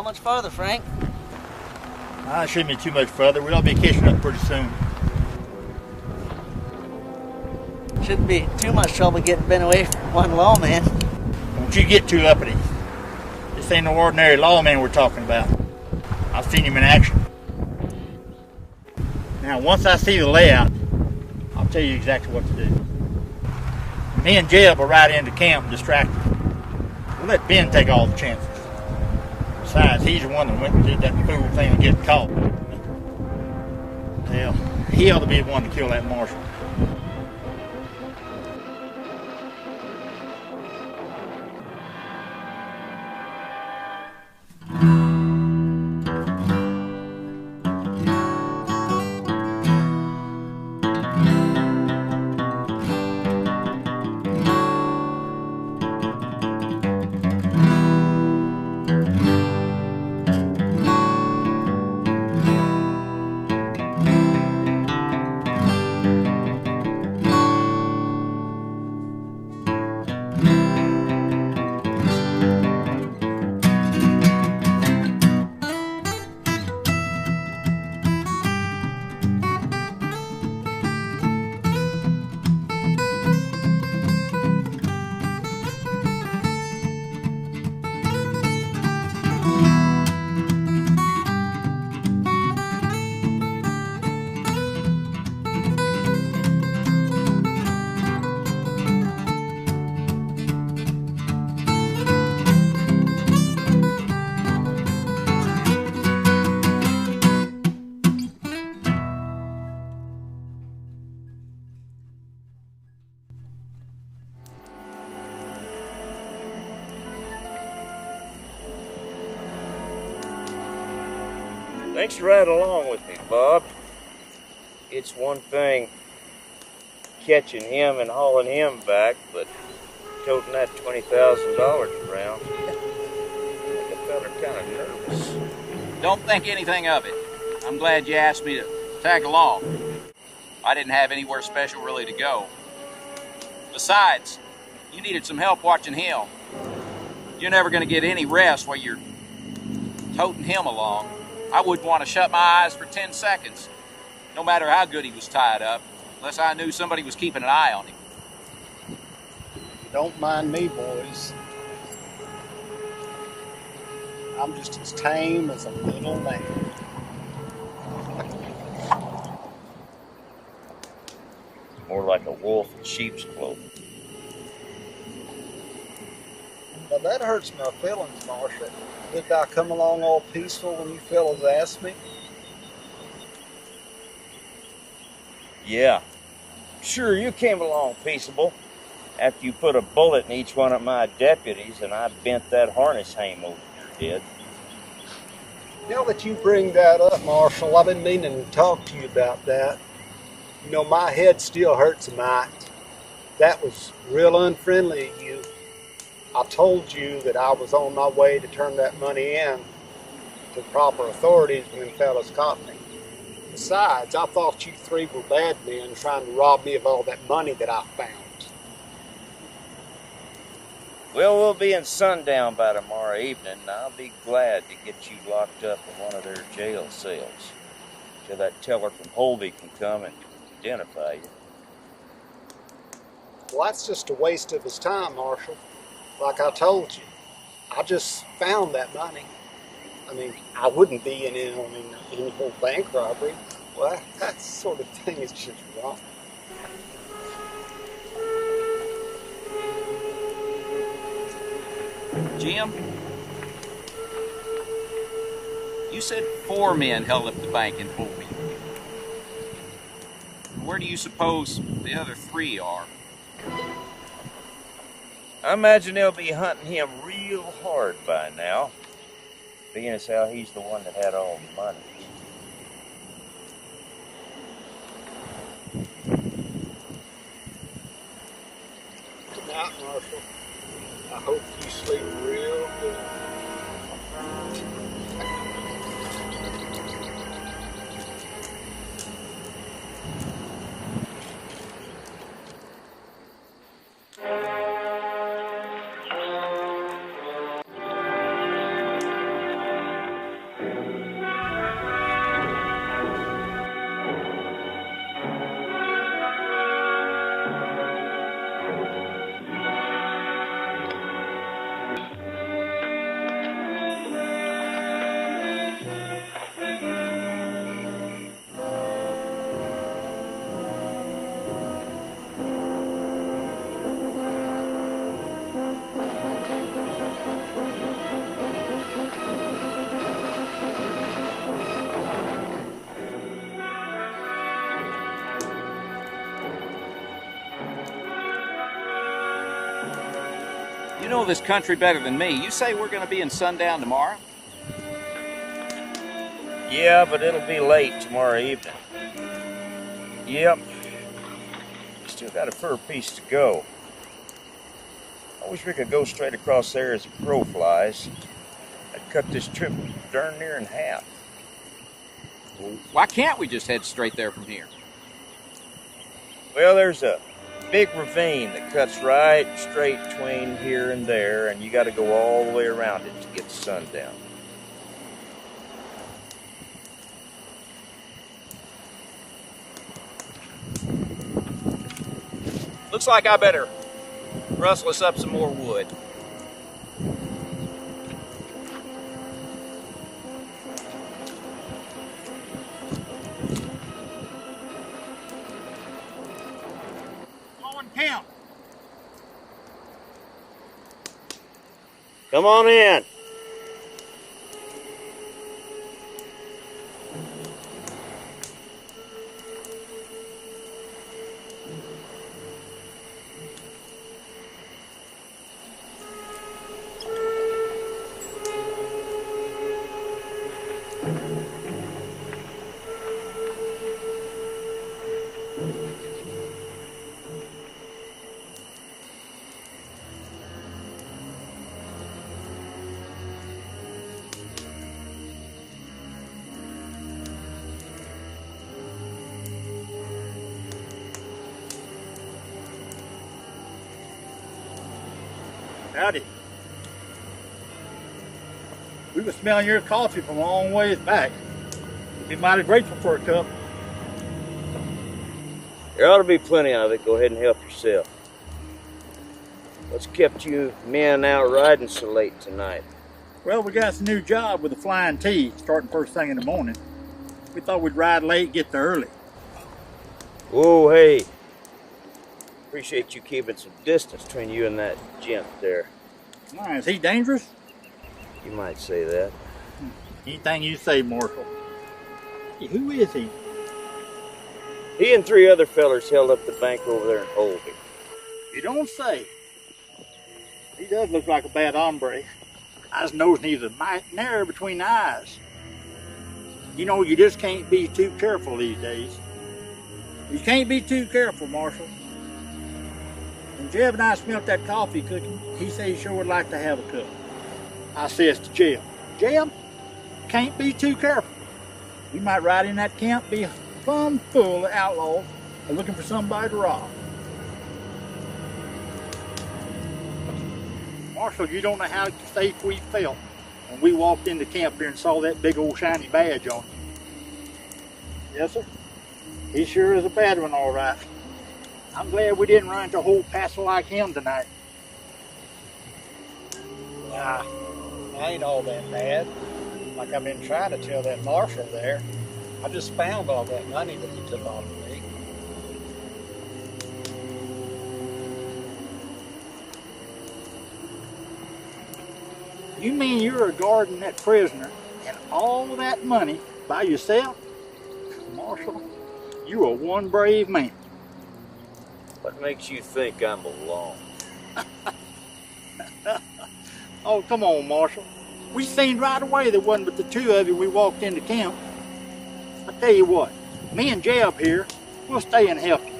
How much farther, Frank? It shouldn't be too much further. We'll all be catching up pretty soon. Shouldn't be too much trouble getting Ben away from one lawman. Don't you get too uppity. This ain't no ordinary lawman we're talking about. I've seen him in action. Now, once I see the layout, I'll tell you exactly what to do. Me and Jeb will ride into camp and distract him. We'll let Ben take all the chances. Besides, he's the one that went and did that fool thing of getting caught. Hell, he ought to be the one to kill that marshal. Thanks for riding along with me, Bob. It's one thing catching him and hauling him back, but toting that $20,000 around, I think I felt her kind of nervous. Don't think anything of it. I'm glad you asked me to tag along. I didn't have anywhere special really to go. Besides, you needed some help watching him. You're never going to get any rest while you're toting him along. I wouldn't want to shut my eyes for 10 seconds, no matter how good he was tied up, unless I knew somebody was keeping an eye on him. Don't mind me, boys. I'm just as tame as a little lamb. More like a wolf in sheep's clothing. Now that hurts my feelings, Marshal. Did I come along all peaceful when you fellas asked me? Yeah. Sure, you came along peaceable after you put a bullet in each one of my deputies and I bent that harness hame over your head. Now that you bring that up, Marshal, I've been meaning to talk to you about that. You know, my head still hurts a mite. That was real unfriendly of you. I told you that I was on my way to turn that money in to proper authorities when them fellas caught me. Besides, I thought you three were bad men trying to rob me of all that money that I found. Well, we'll be in sundown by tomorrow evening, and I'll be glad to get you locked up in one of their jail cells till that teller from Holby can come and identify you. Well, that's just a waste of his time, Marshal. Like I told you, I just found that money. I mean, I wouldn't be in any whole bank robbery. Well, that sort of thing is just wrong. Jim, you said 4 men held up the bank in Holby. Where do you suppose the other 3 are? I imagine they'll be hunting him real hard by now, being as how he's the one that had all the money. Good night, Marshal. I hope you sleep real good. know this country better than me. You say we're going to be in sundown tomorrow? Yeah, but it'll be late tomorrow evening. Yep. Still got a fur piece to go. I wish we could go straight across there as the crow flies. I'd cut this trip darn near in half. Why can't we just head straight there from here? Well, there's a big ravine that cuts right straight between here and there, and you got to go all the way around it to get to sundown. Looks like I better rustle us up some more wood. On camp. Come on in. Howdy. We were smelling your coffee from a long ways back. Be mighty grateful for a cup. There ought to be plenty of it. Go ahead and help yourself. What's kept you men out riding so late tonight? Well, we got us a new job with the Flying T, starting first thing in the morning. We thought we'd ride late, get there early. Whoa, hey. Appreciate you keeping some distance between you and that gent there. Why, is he dangerous? You might say that. Anything you say, Marshal. Hey, who is he? He and 3 other fellers held up the bank over there in Holby. You don't say. He does look like a bad hombre. His nose needs a mite narrow between the eyes. You know, you just can't be too careful these days. You can't be too careful, Marshal. When Jeb and I smelt that coffee cooking, he said he sure would like to have a cup. I says to Jeb, Jeb, can't be too careful. We might ride in that camp, be plumb full of outlaws and looking for somebody to rob. Marshal, you don't know how safe we felt when we walked into camp here and saw that big old shiny badge on you. Yes, sir. He sure is a bad one, all right. I'm glad we didn't run into a whole passel like him tonight. Nah, I ain't all that bad. Like I've been trying to tell that marshal there. I just found all that money that he took off of me. You mean you're guarding that prisoner and all that money by yourself? Marshal, you are one brave man. What makes you think I'm alone? Oh, come on, Marshal. We seen right away there wasn't but the 2 of you we walked into camp. I tell you what, me and Jeb here, we'll stay and help you.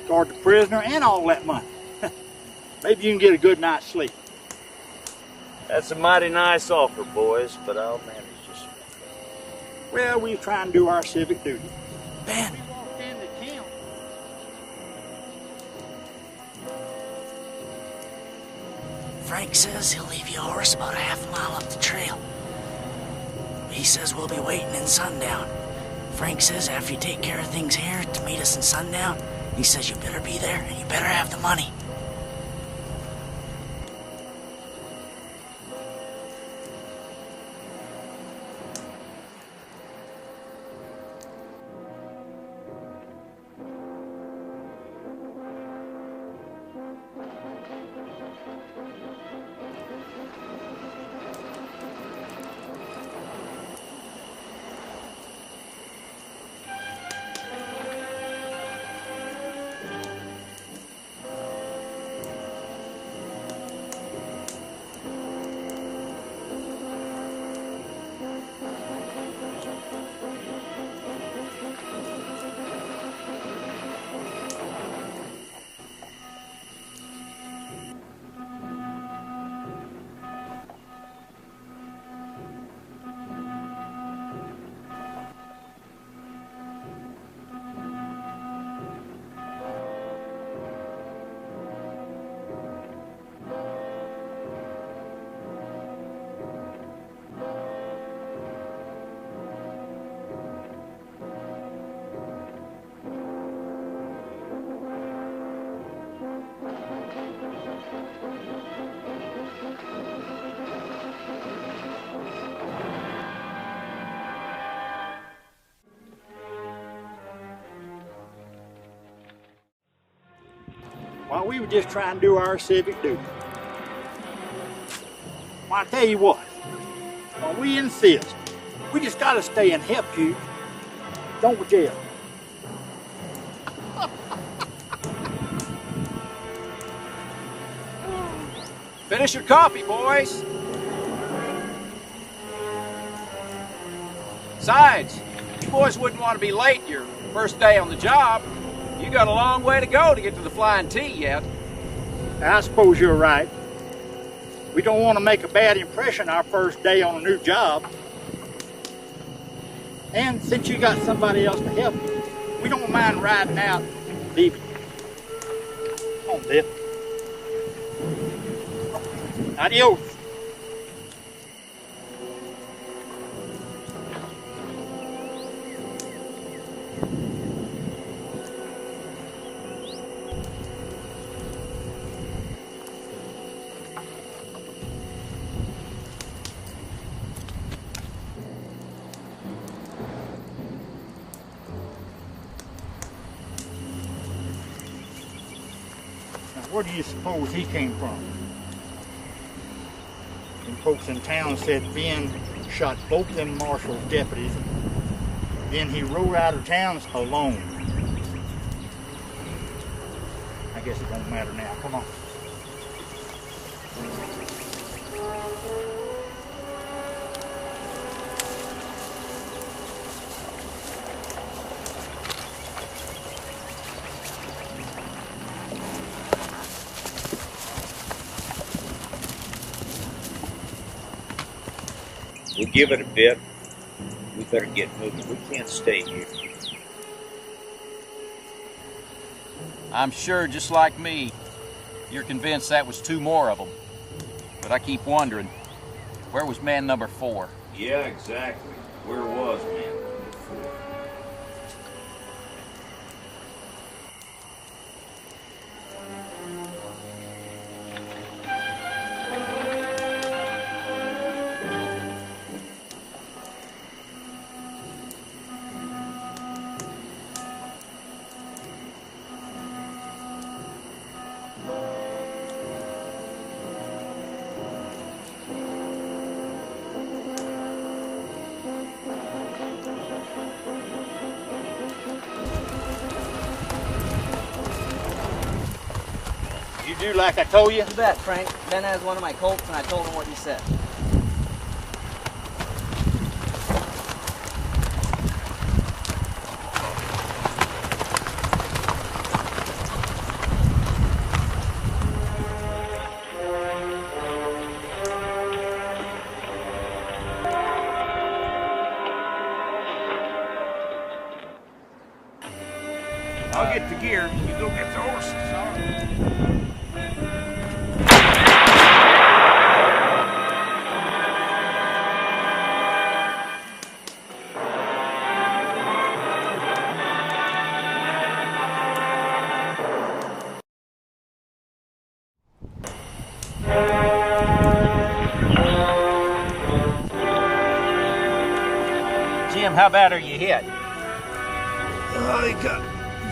Guard the prisoner and all that money. Maybe you can get a good night's sleep. That's a mighty nice offer, boys, but I'll manage just. Well, we try and do our civic duty. Ben, We walked into camp. Frank says he'll leave you a horse about a half a mile up the trail. He says we'll be waiting in sundown. Frank says after you take care of things here to meet us in sundown, he says you better be there and you better have the money. while we were just trying to do our civic duty. Well, I tell you what, while we insist, we just gotta stay and help you, don't we, Jeff? Finish your coffee, boys. Besides, you boys wouldn't want to be late your first day on the job. You got a long way to go to get to the Flying T yet. I suppose you're right. We don't want to make a bad impression our first day on a new job. And since you got somebody else to help you, we don't mind riding out and leaving you. Come on, Biff. Adios. Now, where do you suppose he came from? And folks in town said Ben shot both them marshal's deputies. Then he rode out of town alone. I guess it don't matter now. Come on. We'll give it a bit. We better get moving. We can't stay here. I'm sure, just like me, you're convinced that was two more of them. But I keep wondering, where was man number 4? Yeah, exactly. Where was man number 4? You do like I told you? You bet, Frank. Ben has one of my Colts, and I told him what you said. I'll get the gear. You go get the horses. All right. Jim, how bad are you hit? Oh, he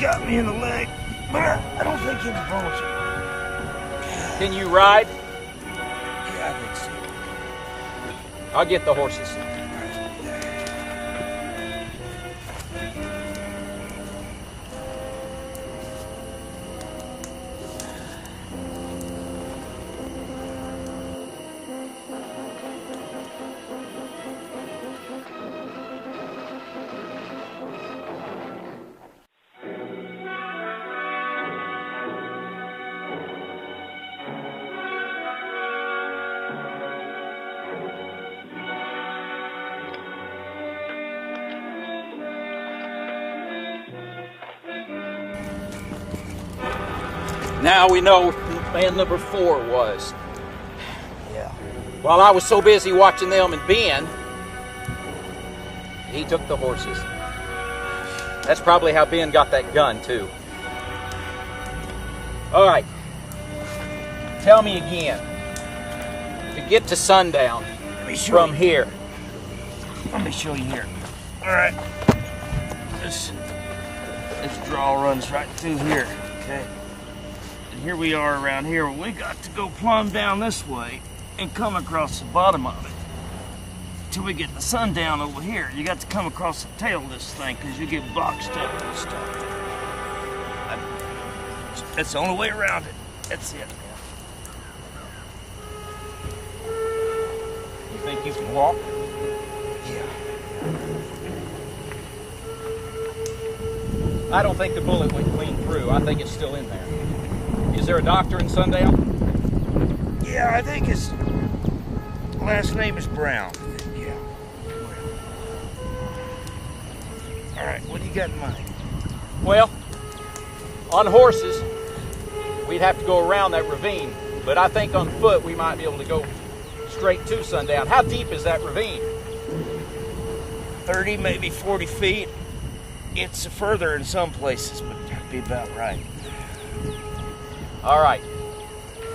got me in the leg, but I don't think he broke it. Can you ride? Yeah, I think so. I'll get the horses. Now we know who man number 4 was. Yeah. While I was so busy watching them and Ben, he took the horses. That's probably how Ben got that gun, too. All right. Tell me again. To get to Sundown from here. Let me show you here. All right. This draw runs right through here, okay? And here we are around here. We got to go plumb down this way and come across the bottom of it till we get the sundown over here. You got to come across the tail of this thing because you get boxed up and stuff. That's the only way around it. That's it, man. You think you can walk? Yeah. I don't think the bullet went clean through. I think it's still in there. Is there a doctor in Sundown? Yeah, I think his last name is Brown. Yeah. All right, what do you got in mind? Well, on horses, we'd have to go around that ravine. But I think on foot, we might be able to go straight to Sundown. How deep is that ravine? 30, maybe 40 feet. It's further in some places, but that'd be about right. All right.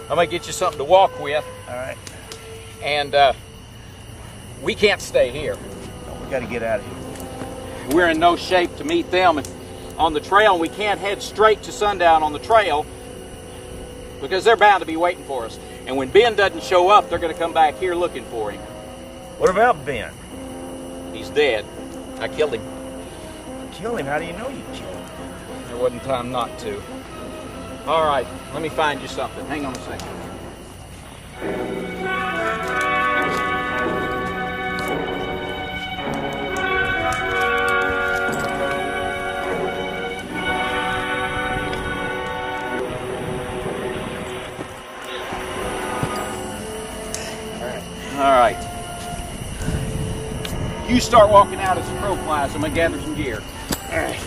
I'm going to get you something to walk with. All right. And we can't stay here. No, we got to get out of here. We're in no shape to meet them on the trail, and we can't head straight to Sundown on the trail because they're bound to be waiting for us. And when Ben doesn't show up, they're going to come back here looking for him. What about Ben? He's dead. I killed him. Kill him? How do you know you killed him? There wasn't time not to. All right, let me find you something. Hang on a second. All right. You start walking out as the crow flies. I'm gonna gather some gear. All right.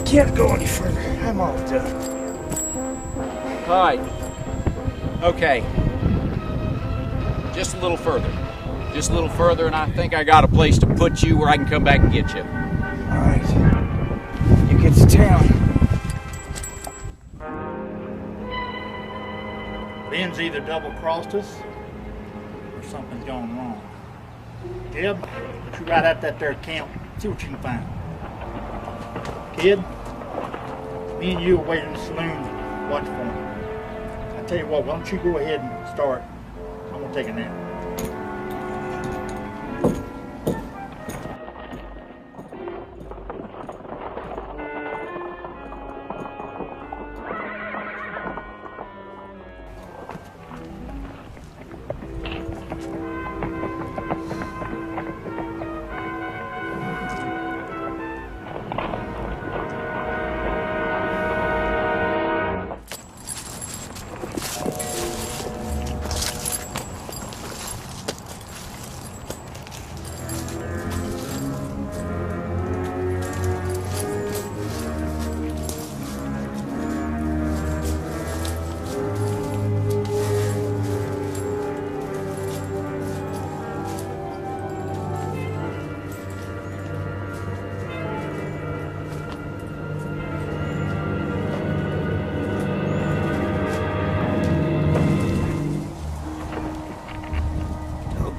Can't go any further. I'm all done. All right. Okay. Just a little further. Just a little further, and I think I got a place to put you where I can come back and get you. All right. You get to town. Ben's either double-crossed us or something's gone wrong. Deb, let you ride out that there camp. See what you can find. Kid, me and you will wait in the saloon, watch for him. I tell you what, why don't you go ahead and start? I'm gonna take a nap.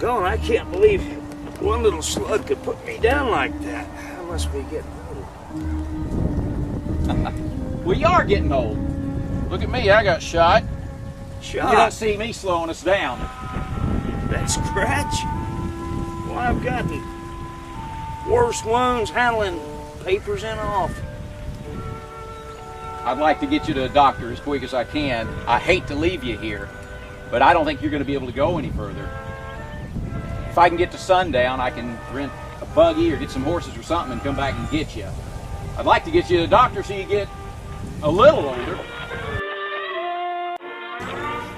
Don, I can't believe one little slug could put me down like that. I must be getting old. Well, you are getting old. Look at me, I got shot. Shot? You don't see me slowing us down. That scratch? Well, I've gotten worse wounds handling papers and off. I'd like to get you to a doctor as quick as I can. I hate to leave you here, but I don't think you're going to be able to go any further. If I can get to sundown, I can rent a buggy or get some horses or something and come back and get you. I'd like to get you to the doctor so you get a little older.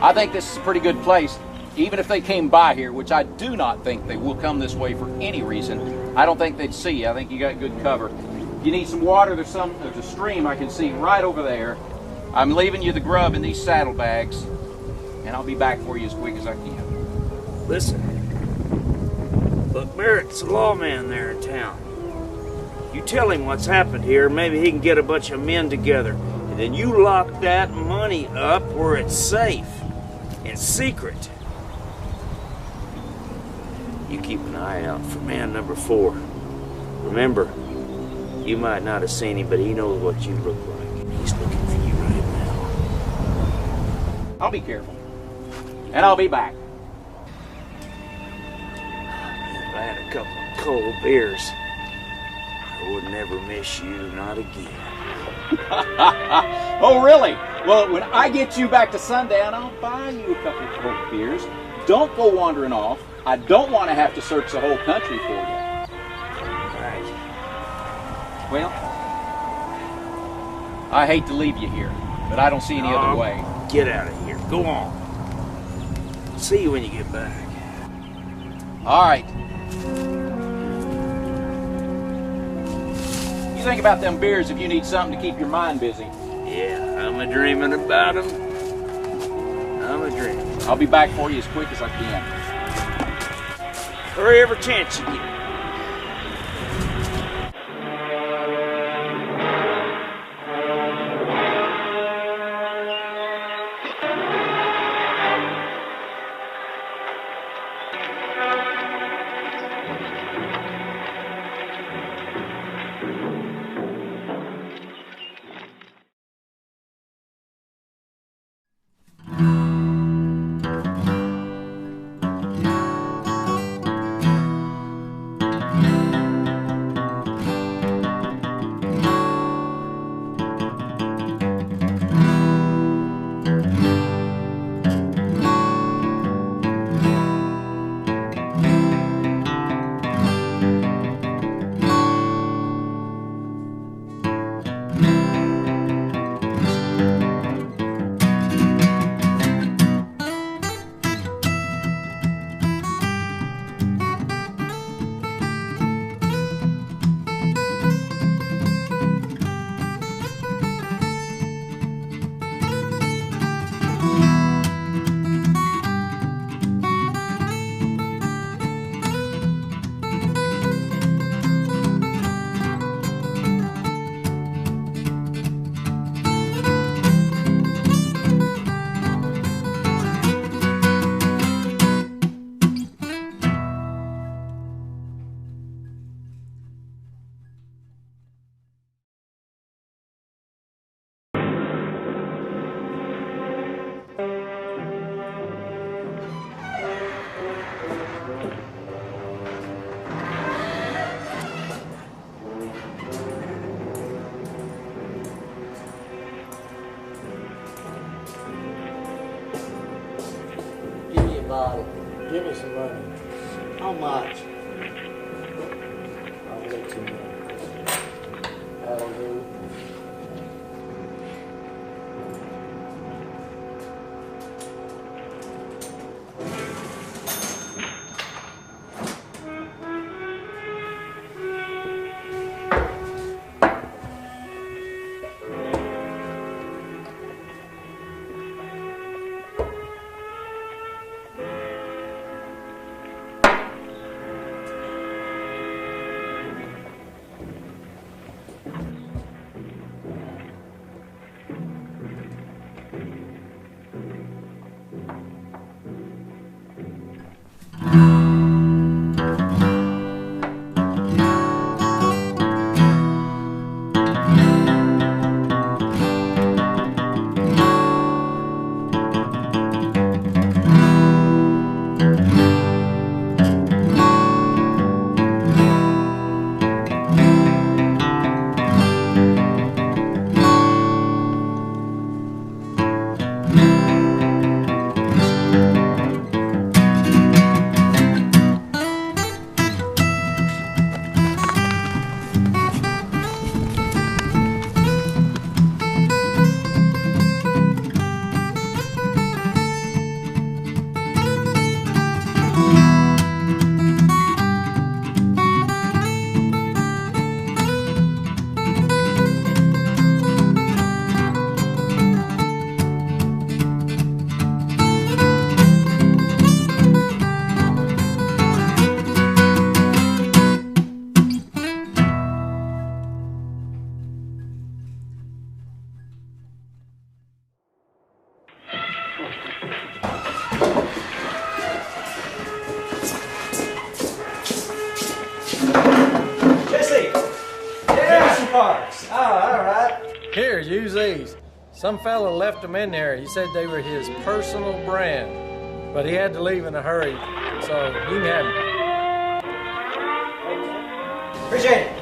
I think this is a pretty good place. Even if they came by here, which I do not think they will come this way for any reason, I don't think they'd see you. I think you got good cover. If you need some water, there's a stream I can see right over there. I'm leaving you the grub in these saddlebags, and I'll be back for you as quick as I can. Listen, Buck Merritt's a lawman there in town. You tell him what's happened here, maybe he can get a bunch of men together. And then you lock that money up where it's safe, in secret. You keep an eye out for man number 4. Remember, you might not have seen him, but he knows what you look like. He's looking for you right now. I'll be careful, and I'll be back. If I had a couple of cold beers, I would never miss you, not again. Oh, really? Well, when I get you back to sundown, I'll buy you a couple of cold beers. Don't go wandering off. I don't want to have to search the whole country for you. Right. Well, I hate to leave you here, but I don't see any other way. Get out of here. Go on. See you when you get back. All right. You think about them beers if you need something to keep your mind busy. Yeah, I'm a dreaming about them. I'm a dreaming. I'll be back for you as quick as I can. Hurry every chance you get. Give me some money. How much? I'll let you know. That'll do. use these. Some fella left them in there. He said they were his personal brand, but he had to leave in a hurry, so you can have them. Appreciate it.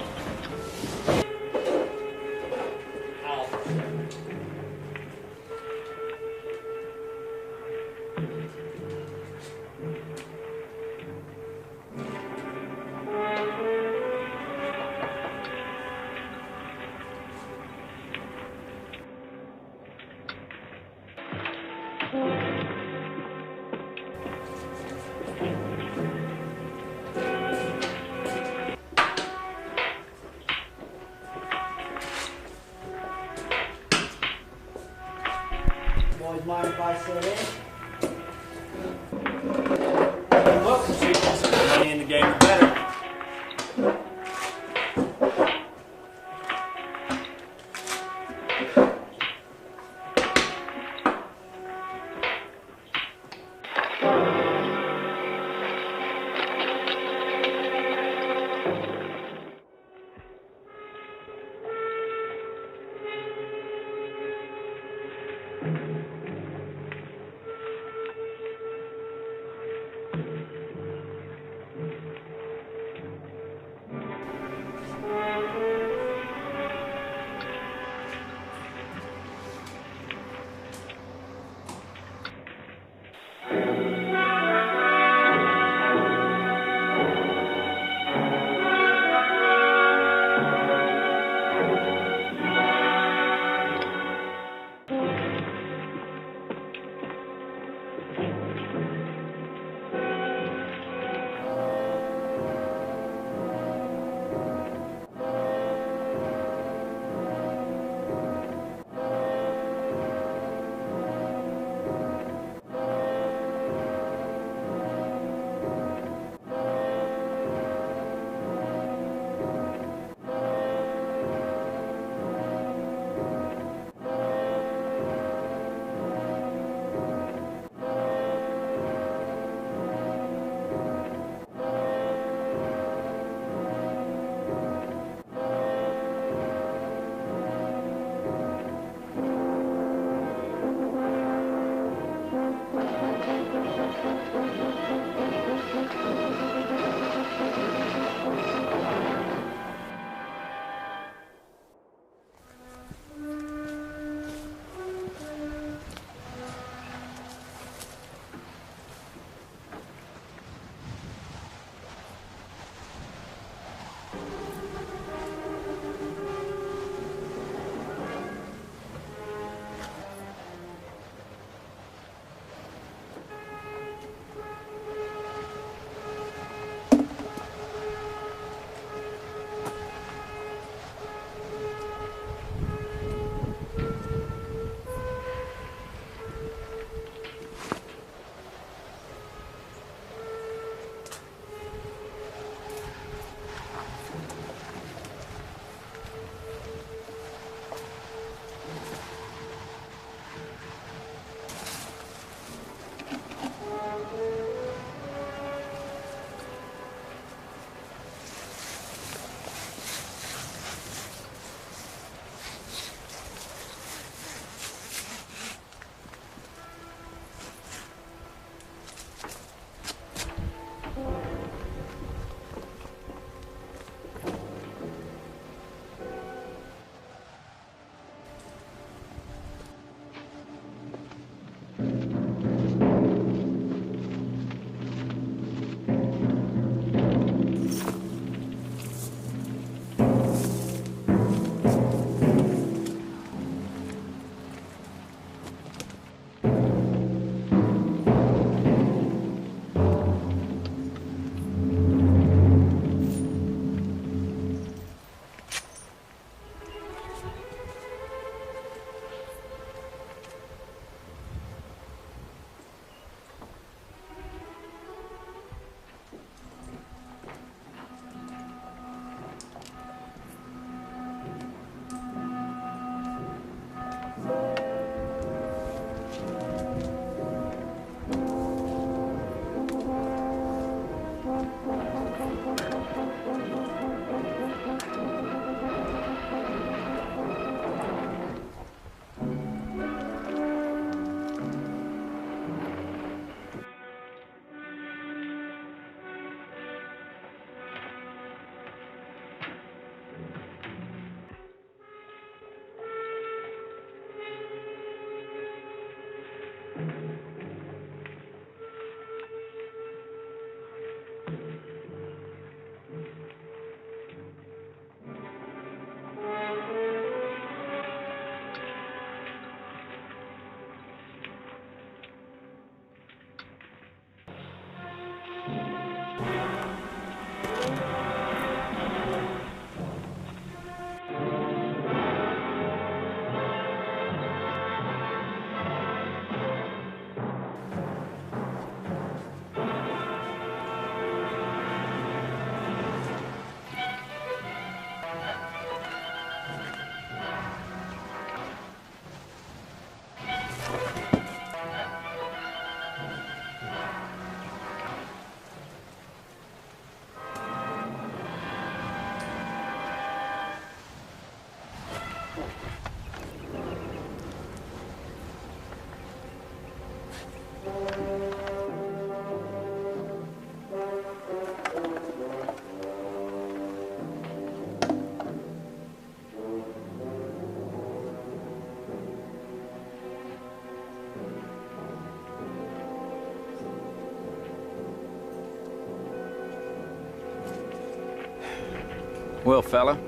Well, fella,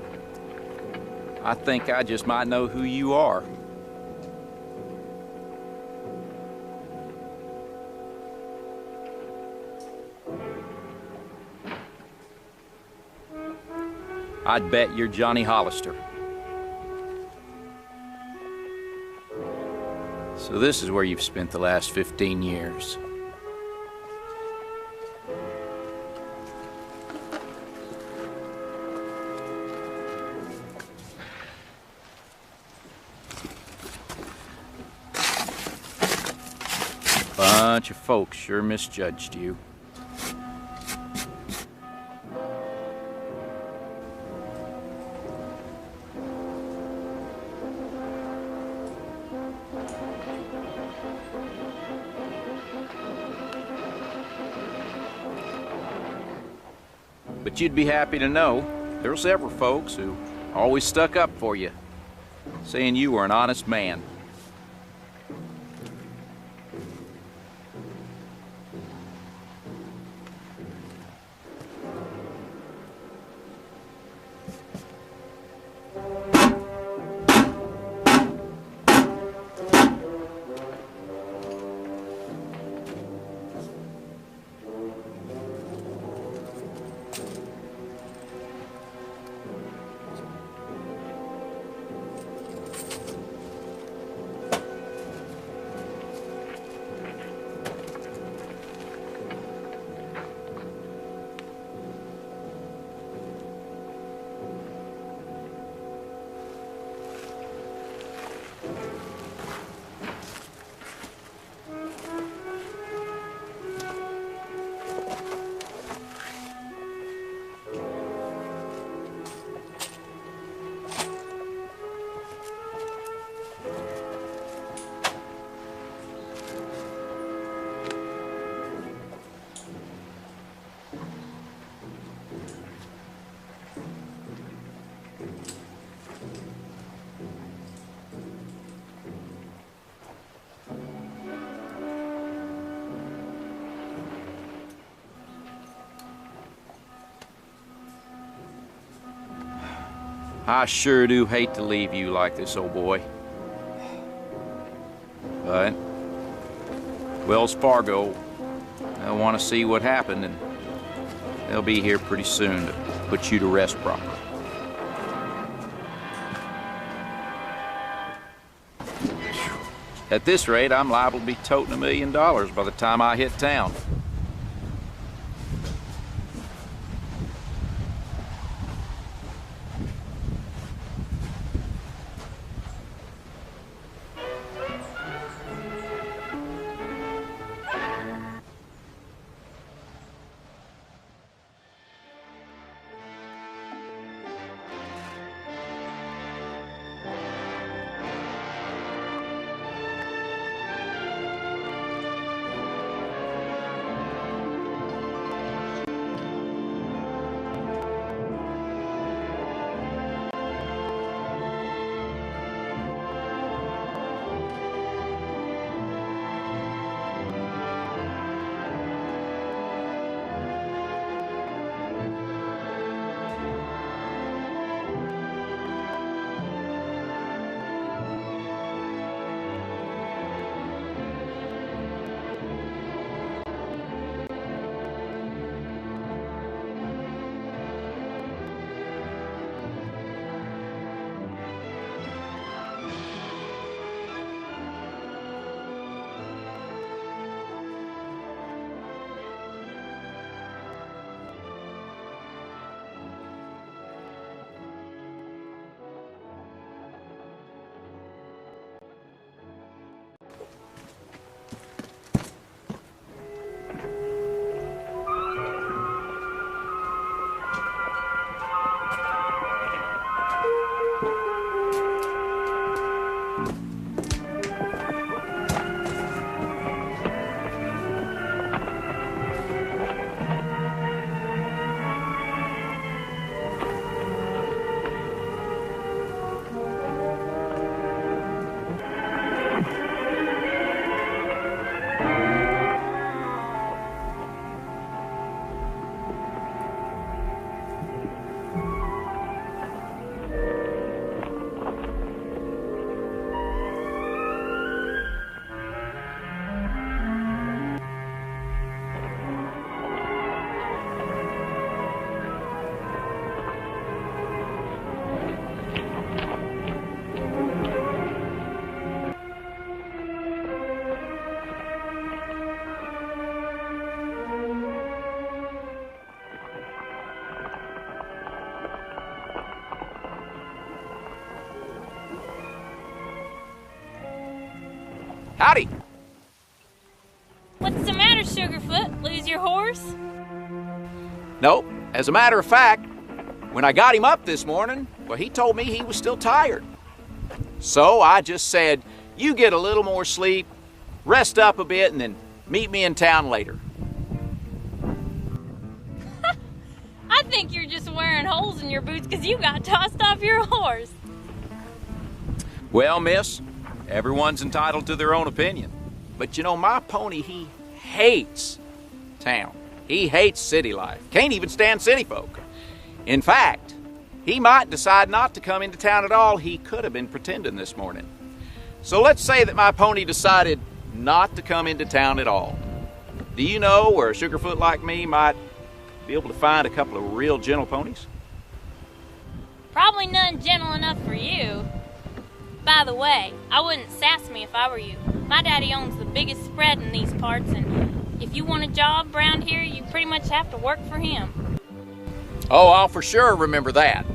I think I just might know who you are. I'd bet you're Johnny Hollister. So this is where you've spent the last 15 years. Bunch of folks sure misjudged you. But you'd be happy to know there were several folks who always stuck up for you, saying you were an honest man. I sure do hate to leave you like this, old boy. But Wells Fargo, they'll want to see what happened, and they'll be here pretty soon to put you to rest proper. At this rate, I'm liable to be toting $1 million by the time I hit town. Howdy. What's the matter, Sugarfoot? Lose your horse? Nope. As a matter of fact, when I got him up this morning, well, he told me he was still tired. So I just said, you get a little more sleep, rest up a bit, and then meet me in town later. I think you're just wearing holes in your boots because you got tossed off your horse. Well, miss, everyone's entitled to their own opinion. But you know, my pony, he hates town. He hates city life. Can't even stand city folk. In fact, he might decide not to come into town at all. He could have been pretending this morning. So let's say that my pony decided not to come into town at all. Do you know where a Sugarfoot like me might be able to find a couple of real gentle ponies? Probably none gentle enough for you. By the way, I wouldn't sass me if I were you. My daddy owns the biggest spread in these parts, and if you want a job around here, you pretty much have to work for him. Oh, I'll for sure remember that.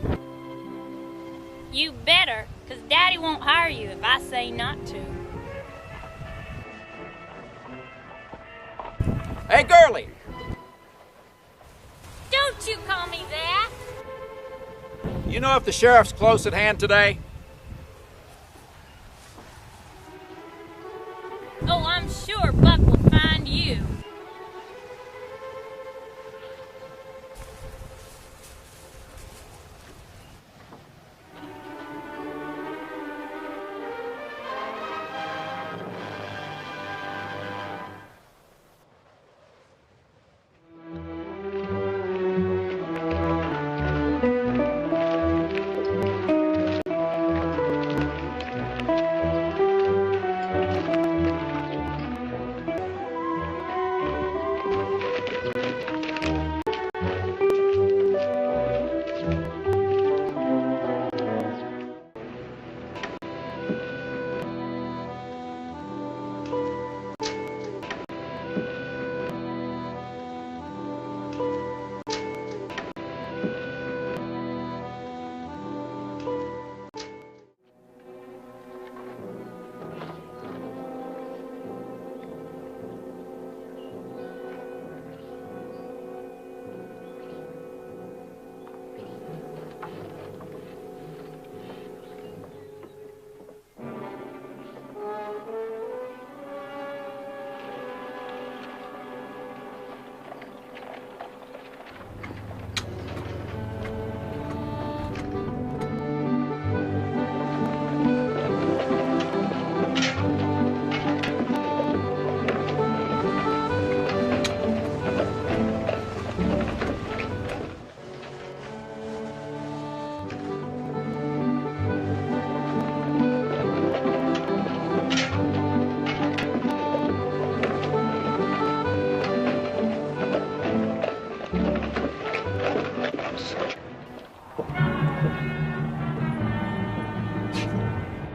You better, because Daddy won't hire you if I say not to. Hey, girlie! Don't you call me that! You know if the sheriff's close at hand today? Oh, I'm sure Buck will find you.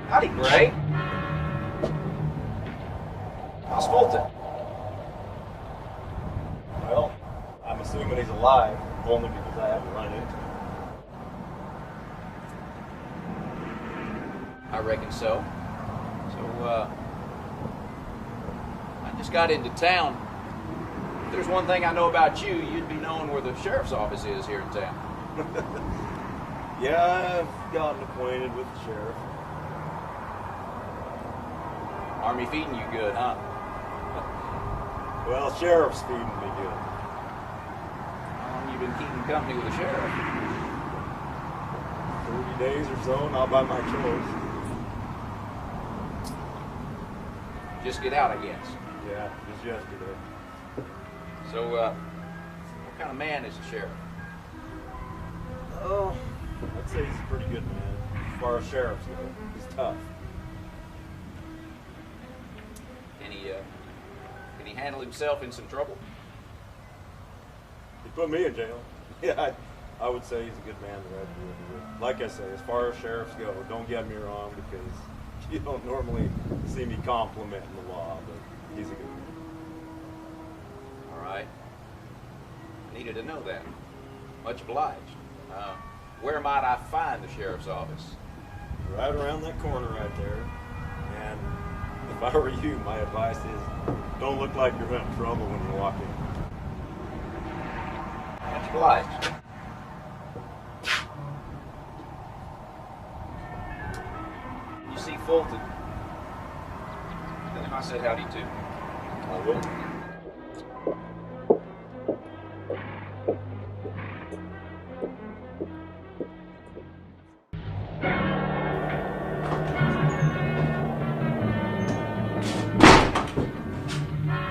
Howdy, Gray. How's Fulton? Well, I'm assuming he's alive, only because I haven't run into him. I reckon so. So, I just got into town. If there's one thing I know about you, you'd be knowing where the sheriff's office is here in town. Yeah, I've gotten acquainted with the sheriff. Army feeding you good, huh? Well, sheriff's feeding me good. How long you been keeping company with the sheriff? 30 days or so, not by my choice. Just get out, I guess. Yeah, just yesterday. So, what kind of man is the sheriff? Oh, I'd say he's a pretty good man. As far as sheriffs go, he's tough. Can he handle himself in some trouble? He put me in jail. Yeah, I would say he's a good man to ride with. Like I say, as far as sheriffs go, don't get me wrong, because you don't normally see me complimenting the law, but he's a good man. All right. Needed to know that. Much obliged. Where might I find the sheriff's office? Right around that corner right there. And If I were you, my advice is don't look like you're in trouble when you walk in. That's polite. You see Fulton? Tell him I said howdy too. I will.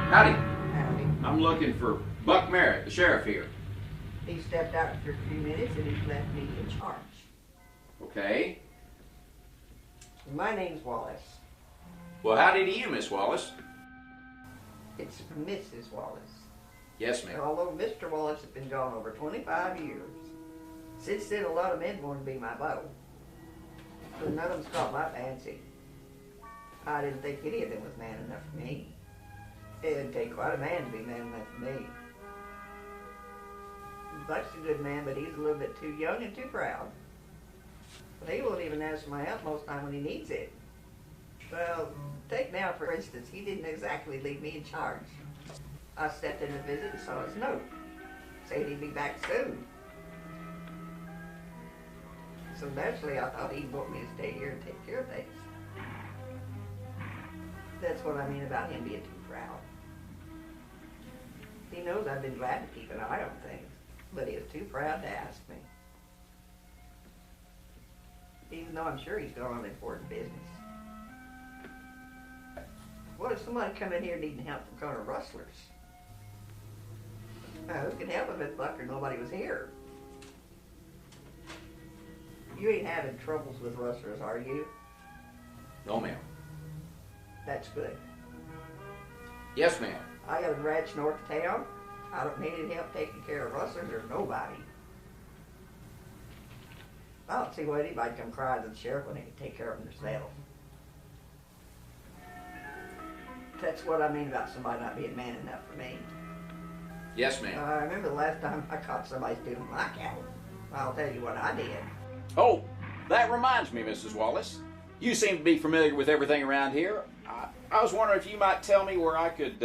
Howdy. Howdy. I'm looking for Buck Merritt, the sheriff here. He stepped out for a few minutes and he's left me in charge. Okay. My name's Wallace. Well, howdy to you, Miss Wallace. It's Mrs. Wallace. Yes, ma'am. Although Mr. Wallace has been gone over 25 years. Since then, a lot of men wanted to be my beau. But none of them's caught my fancy. I didn't think any of them was man enough for me. It'd take quite a man to be man enough for me. Buck's a good man, but he's a little bit too young and too proud. But he won't even ask for my help most time when he needs it. Well, take now, for instance, he didn't exactly leave me in charge. I stepped in to visit and saw his note. Said he'd be back soon. So naturally, I thought he'd want me to stay here and take care of things. That's what I mean about him being too proud. He knows I've been glad to keep an eye on things, but he is too proud to ask me. Even though I'm sure he's gone on important business. What if somebody come in here needing help from corner rustlers? Who can help him if Buck or nobody was here? You ain't having troubles with rustlers, are you? No, ma'am. That's good. Yes, ma'am. I got a ranch north of town. I don't need any help taking care of rustlers or nobody. I don't see why anybody come crying to the sheriff when they can take care of them themselves. That's what I mean about somebody not being man enough for me. Yes, ma'am. I remember the last time I caught somebody stealing my cattle. I'll tell you what I did. Oh, that reminds me, Mrs. Wallace. You seem to be familiar with everything around here. I was wondering if you might tell me where I could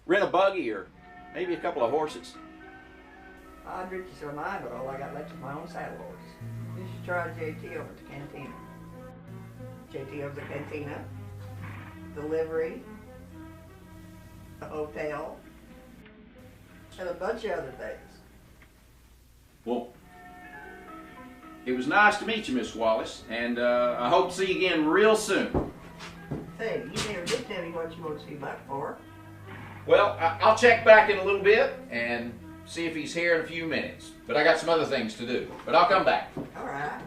rent a buggy or maybe a couple of horses. I'd rent you some of mine, but all I got left is my own saddle horse. You should try JT over at the cantina. JT owns the cantina, the livery, the hotel, and a bunch of other things. Well, it was nice to meet you, Miss Wallace, and I hope to see you again real soon. Hey, you never did tell me what you want to see Buck for. Well, I'll check back in a little bit and see if he's here in a few minutes. But I got some other things to do. But I'll come back. All right.